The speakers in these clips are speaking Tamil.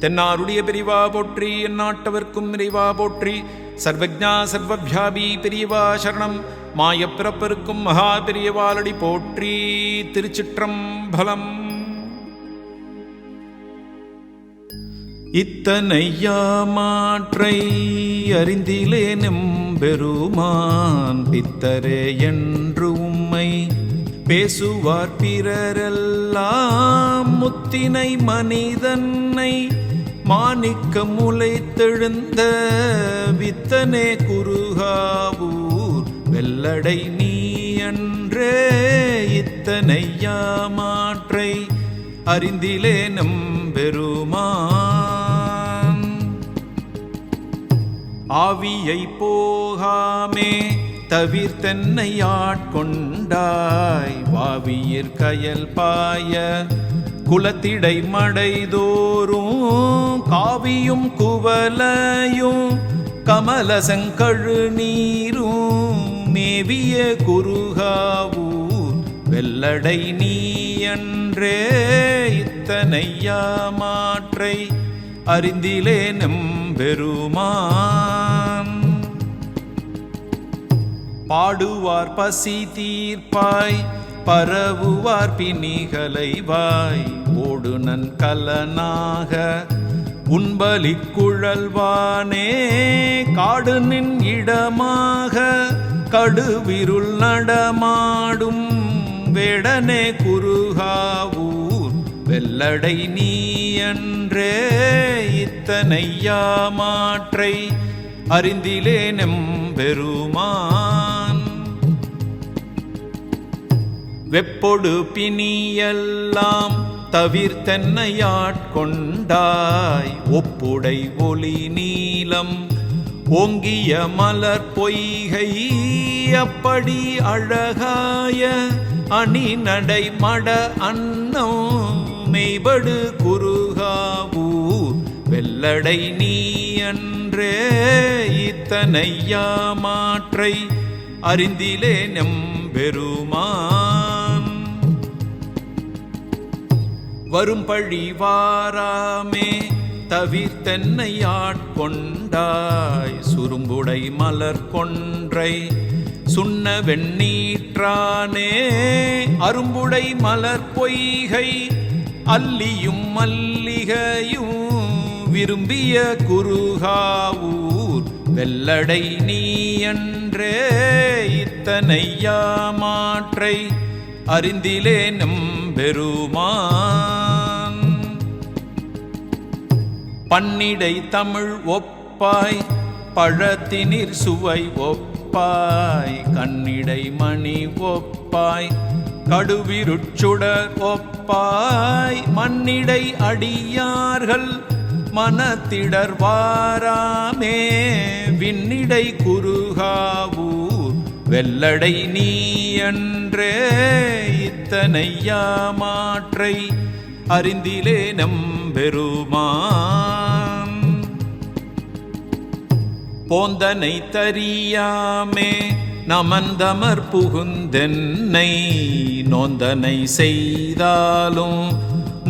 தென்னாருடைய பெரிவா போற்றி, எந்நாட்டவர்க்கும் இறைவா போற்றி. சர்வஜா சர்வவியாபி பெரியவா சரணம். மாயப்பிறப்பருக்கும் மகா பெரியவாளடி போற்றி. திருச்சிற்றம்பலம். இத்தனையா மாற்றை அறிந்திலே நெம்பெருமான் பித்தரே என்று உம்மை பேசுவார் பிறரெல்லாம். முத்தினை மனிதனை மாணிக்க முளைத்தெழுந்த வித்தனே குருகாவூர் வெள்ளடை நீ அன்றே. இத்தனையா மாற்றை அறிந்திலே நம்பெருமான். ஆவியை போகாமே தவிர்த்தென்னை ஆட்கொண்டாய். வாவியிற் கயல் பாய குலத்திடை மடைதோறும் காவியும் குவலையும் கமலசங்கழு நீரும் மேவிய குருகாவூர் வெள்ளடை நீ அன்றே. இத்தனையா மாற்றை அறிந்திலே நம்பெருமான். பாடுவார் பசி தீர்ப்பாய் பரவுவார் பிணிகளைவாய். ஓடுநன் கலனாக உன்பலி குழல்வானே காடு நின் இடமாக கடுவிருள் நடமாடும் வேடனே குருகாவூர் வெள்ளடை நீ அன்றே. இத்தனையா மாற்றை அறிந்திலே நம்பெருமான். வெப்பொடு பிணியெல்லாம் தவிர்த்தென்னையாட்கொண்டாய். ஒப்புடை ஒளி நீலம் ஓங்கிய மலர் பொய்கை அப்படி அழகாய அணி நடை மட அன்னம் மெய்படு குருகாவூர் வெள்ளடை நீ அன்றே. இத்தனையா மாற்றை அறிந்திலே நம்பெருமான். வரும் பழி வாராமே தவிர்த்தென்னை ஆட்கொண்டாய். சுரும்புடை மலர் கொன்றை சுண்ண வெண்ணீற்றானே அரும்புடை மலர் பொய்கை அல்லியும் மல்லிகையும் விரும்பிய குருகாவூர் வெள்ளடை நீ அன்றே. இத்தனையா மாற்றை அறிந்திலே நம்பெருமான். பன்னிடை தமிழ் ஒப்பாய் பழத்தினிற் சுவை ஒப்பாய். கண்ணிடை மணி ஒப்பாய் கடுவிருட்சுடர் ஒப்பாய். மண்ணிடை அடியார்கள் மனத்திடர் வாராமே விண்ணிடை குருகாவூர் வெள்ளடை நீ அன்றே. இத்தனையா மாற்றை அறிந்திலே நம்பெருமான். போந்தனை தறியாமே நமந்தமர் புகுந்தென்னை நோந்தனை செய்தாலும்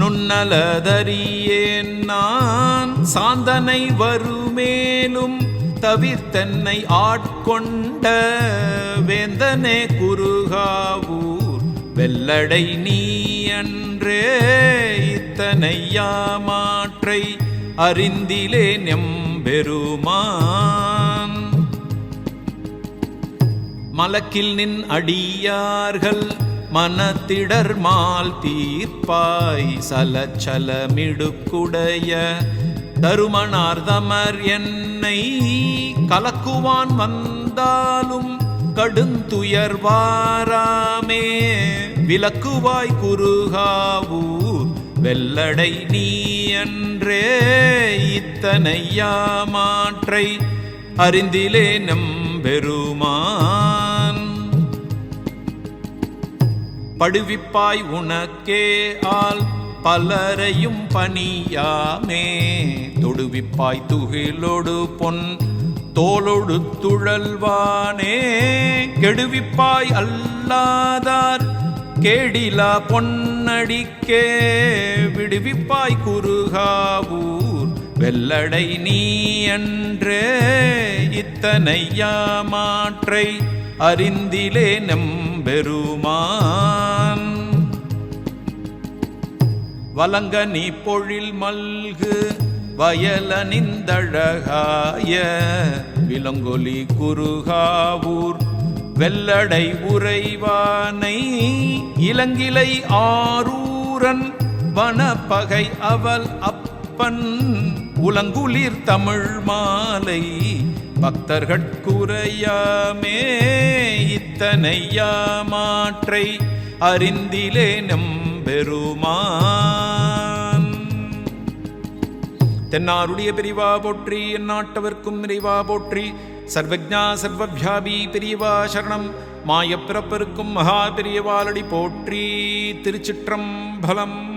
நுண்ணலதறியேன் நான். சாந்தனை வருமேலும் தவிர்த்தென்னை ஆட்கொண்ட வேந்தனே குருகாவூர் வெள்ளடை நீ அன்றே. இத்தனையா மாற்றை அறிந்திலே நம்பெருமான். மலக்கில் நின் அடியார்கள் மனத்திடர் மால் தீர்ப்பாய். சலச்சலமிடுக்குடைய தருமனார்தமர் என்னை கலக்குவான் வந்தாலும் கடுந்துயர் வாராமே விலக்குவாய் குருகாவூர் வெள்ளடை நீ அன்றே. இத்தனையா மாற்றை அறிந்திலே நம்பெருமான். படுவிப்பாய் உனக்கே ஆள் பலரையும் பணியாமே தொடுவிப்பாய் துகிலொடு பொன் தோளொடு துழல்வானே கெடுவிப்பாய் அல்லாதார் கேடிலா பொன்னடிக்கே விடுவிப்பாய் குருகாவூர் வெள்ளடை நீ அன்றே இத்தனையா மாற்றை அறிந்திலே நம்பெருமான் வலங்க நீ பொழில் மல்கு வயலனிந்தழகாய விலங்கொலி குருகாவூர் வெள்ளடை உறைவானை இளங்கிளை ஆரூரன் வனப்பகை அவள் அப்பன் உலங்குளிர் தமிழ் மாலை பக்தர்கட்குறையாமே இத்தனையா மாற்றை அறிந்திலே நம்பெருமான். தென்னாருடைய பெரிவா போற்றி, எந்நாட்டவர்க்கும் இறைவா போற்றி. சர்வஜா சர்வவியாபி பெரியவா சரணம். மாயப்பிறப்பருக்கும் மகா பெரியவாளடி போற்றி. திருச்சிற்றம்பலம்.